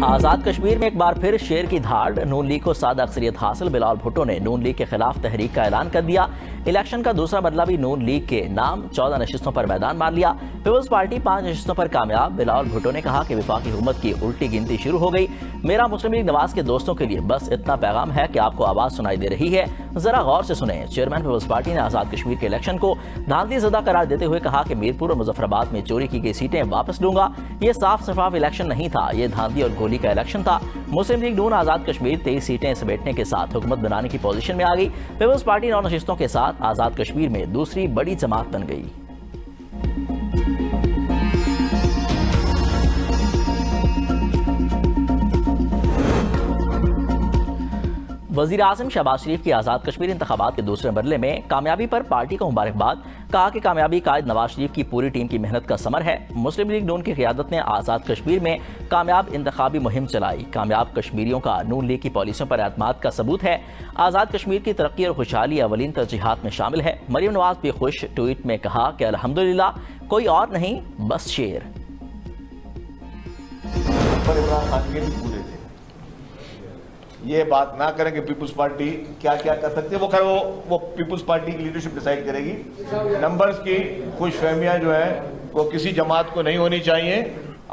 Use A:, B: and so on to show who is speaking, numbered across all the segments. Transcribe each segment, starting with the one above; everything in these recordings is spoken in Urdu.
A: آزاد کشمیر میں ایک بار پھر شیر کی دھاڑ، نون لیگ کو سادہ اکثریت حاصل۔ بلاول بھٹو نے نون لیگ کے خلاف تحریک کا اعلان کر دیا۔ الیکشن کا دوسرا مرحلہ بھی نون لیگ کے نام، 14 نشستوں پر میدان مار لیا۔ پیپلز پارٹی 5 نشستوں پر کامیاب۔ بلاول بھٹو نے کہا کہ وفاقی حکومت کی الٹی گنتی شروع ہو گئی۔ میرا مسلم لیگ نواز کے دوستوں کے لیے بس اتنا پیغام ہے کہ آپ کو آواز سنائی دے رہی ہے، ذرا غور سے سنیں۔ چیئرمین پیپلز پارٹی نے آزاد کشمیر کے الیکشن کو دھاندلی زدہ قرار دیتے ہوئے کہا کہ میرپور اور مظفر آباد میں چوری کی گئی سیٹیں واپس لوں گا۔ یہ صاف شفاف الیکشن نہیں تھا، یہ دھاندلی اور گولی کا الیکشن تھا۔ مسلم لیگ نون آزاد کشمیر 23 سیٹیں سمیٹنے کے ساتھ حکومت بنانے کی پوزیشن میں آ گئی۔ پیپلز پارٹی 9 نشستوں کے ساتھ آزاد کشمیر میں دوسری بڑی جماعت بن گئی۔ وزیر اعظم شہباز شریف کی آزاد کشمیر انتخابات کے دوسرے مرحلے میں کامیابی پر پارٹی کو مبارکباد، کہا کہ کامیابی قائد نواز شریف کی پوری ٹیم کی محنت کا ثمر ہے۔ مسلم لیگ نون کی قیادت نے آزاد کشمیر میں کامیاب انتخابی مہم چلائی۔ کامیاب کشمیریوں کا نون لیگ کی پالیسیوں پر اعتماد کا ثبوت ہے۔ آزاد کشمیر کی ترقی اور خوشحالی اولین ترجیحات میں شامل ہے۔ مریم نواز بھی خوش ٹویٹ میں کہا کہ الحمدللہ کوئی اور نہیں بس شیر۔
B: عمران خان کے بھی پورے تھے، یہ بات نہ کریں کہ پیپلز پارٹی کیا کیا کر سکتے ہیں، وہ پیپلز پارٹی کی لیڈرشپ ڈیسائیڈ کرے گی۔ نمبرز کی خوش فہمیاں جو ہیں وہ کسی جماعت کو نہیں ہونی چاہیے۔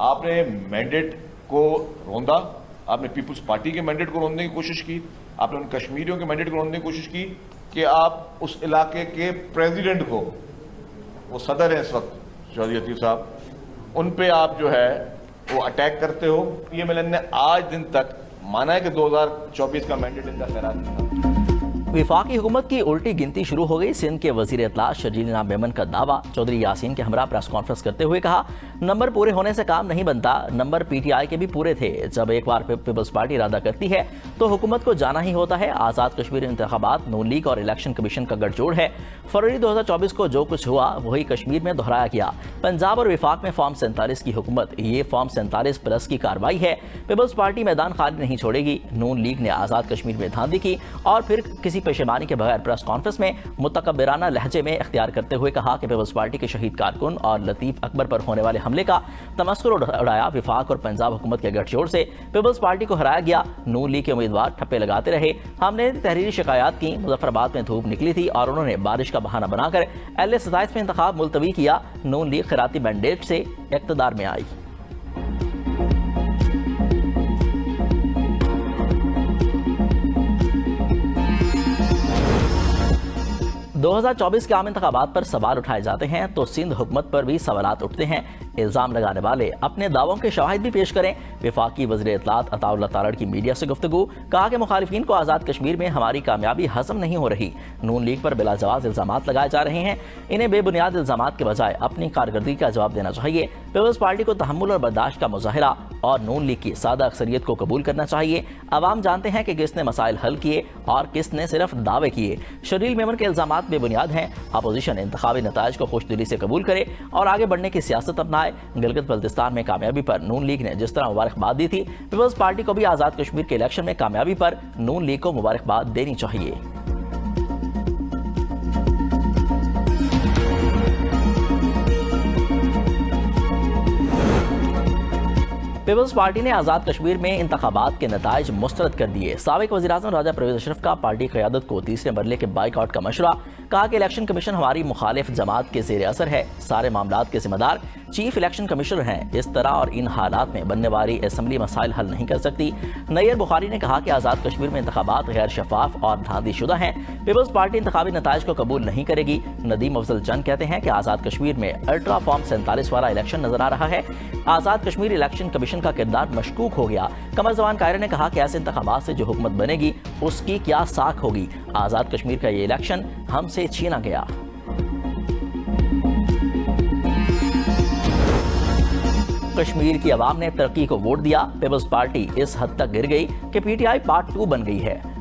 B: آپ نے مینڈیٹ کو روندا، آپ نے پیپلز پارٹی کے مینڈیٹ کو روندنے کی کوشش کی، آپ نے ان کشمیریوں کے مینڈیٹ کو روندنے کی کوشش کی کہ آپ اس علاقے کے پریزیڈنٹ کو، وہ صدر ہیں اس وقت چودھری عتیق صاحب، ان پہ آپ جو ہے وہ اٹیک کرتے ہو۔ یہ ملن نے آج دن تک مانا ہے کہ 2024 کا مینڈیٹ ان کا خیرات نہیں تھا۔
A: وفاقی حکومت کی الٹی گنتی شروع ہو گئی۔ سندھ کے وزیر اطلاع شرجیل نام میمن کا دعویٰ، چودھری یاسین کے ہمراہ پریس کانفرنس کرتے ہوئے کہا نمبر پورے ہونے سے کام نہیں بنتا، نمبر پی ٹی آئی کے بھی پورے تھے۔ جب ایک بار پیپلز پارٹی ارادہ کرتی ہے تو حکومت کو جانا ہی ہوتا ہے۔ آزاد کشمیر انتخابات نون لیگ اور الیکشن کمیشن کا گٹھ جوڑ ہے۔ فروری 2024 کو جو کچھ ہوا وہی کشمیر میں دہرایا گیا۔ پنجاب اور وفاق میں فارم 47 کی حکومت، یہ فارم 47+ کی کارروائی ہے۔ پیپلز پارٹی میدان خالی نہیں چھوڑے گی۔ نون لیگ نے آزاد کشمیر میں دھاندلی کی اور پھر کسی پشیمانی کے بغیر پریس کانفرنس میں متکبرانہ لہجے میں اختیار کرتے ہوئے کہا کہ پیپلز پارٹی کے شہید کارکن اور لطیف اکبر پر ہونے والے حملے کا تمسخر اڑایا۔ وفاق اور پنجاب حکومت کے گٹھ جوڑ سے پیپلز پارٹی کو ہرایا گیا۔ نون لیگ کے امیدوار ٹھپے لگاتے رہے۔ ہم نے تحریری شکایات کی، مظفر آباد میں دھوپ نکلی تھی اور انہوں نے بارش کا بہانہ بنا کر اہل 27 میں انتخاب ملتوی کیا۔ نون لیگ خیراتی مینڈیٹ سے اقتدار میں آئی۔ 2024 کے عام انتخابات پر سوال اٹھائے جاتے ہیں تو سندھ حکومت پر بھی سوالات اٹھتے ہیں۔ الزام لگانے والے اپنے دعووں کے شواہد بھی پیش کریں۔ وفاقی وزیر اطلاعات عطا اللہ تارڑ کی میڈیا سے گفتگو، کہا کہ مخالفین کو آزاد کشمیر میں ہماری کامیابی ہضم نہیں ہو رہی۔ نون لیگ پر بلا جواز الزامات لگائے جا رہے ہیں، انہیں بے بنیاد الزامات کے بجائے اپنی کارکردگی کا جواب دینا چاہیے۔ پیپلز پارٹی کو تحمل اور برداشت کا مظاہرہ اور نون لیگ کی سادہ اکثریت کو قبول کرنا چاہیے۔ عوام جانتے ہیں کہ کس نے مسائل حل کیے اور کس نے صرف دعوے کیے۔ شرجیل میمن کے الزامات بے بنیاد ہیں۔ اپوزیشن انتخابی نتائج کو خوش دلی سے قبول کرے اور آگے بڑھنے کی سیاست اپنائے۔ گلگت بلتستان میں کامیابی پر نون لیگ نے جس طرح مبارکباد دی تھی، پیپلز پارٹی کو بھی آزاد کشمیر کے الیکشن میں کامیابی پر نون لیگ کو مبارکباد دینی چاہیے۔ پیپلز پارٹی نے آزاد کشمیر میں انتخابات کے نتائج مسترد کر دیے۔ سابق وزیراعظم راجہ پرویز اشرف کا پارٹی قیادت کو تیسرے مرحلے کے بائیک آؤٹ کا مشورہ، کہا کہ الیکشن کمیشن ہماری مخالف جماعت کے زیر اثر ہے، سارے معاملات کے ذمہ دار چیف الیکشن کمشنر ہیں، اس طرح اور ان حالات میں بننے والی اسمبلی مسائل حل نہیں کر سکتی۔ نیر بخاری نے کہا کہ آزاد کشمیر میں انتخابات غیر شفاف اور دھاندلی شدہ ہیں، پیپلز پارٹی انتخابی نتائج کو قبول نہیں کرے گی۔ ندیم افضل چند کہتے ہیں کہ آزاد کشمیر میں الٹرا فارم 47 والا الیکشن نظر آ رہا ہے۔ آزاد کشمیر الیکشن کمیشن کا کردار مشکوک ہو گیا۔ قمر زمان قاہرہ نے کہا کہ ایسے انتخابات سے جو حکومت بنے گی اس کی کیا ساکھ ہوگی۔ آزاد کشمیر کا یہ الیکشن ہم سے چھینا گیا۔ کشمیر کی عوام نے ترقی کو ووٹ دیا، پیپلز پارٹی اس حد تک گر گئی کہ پی ٹی آئی پارٹ 2 بن گئی ہے۔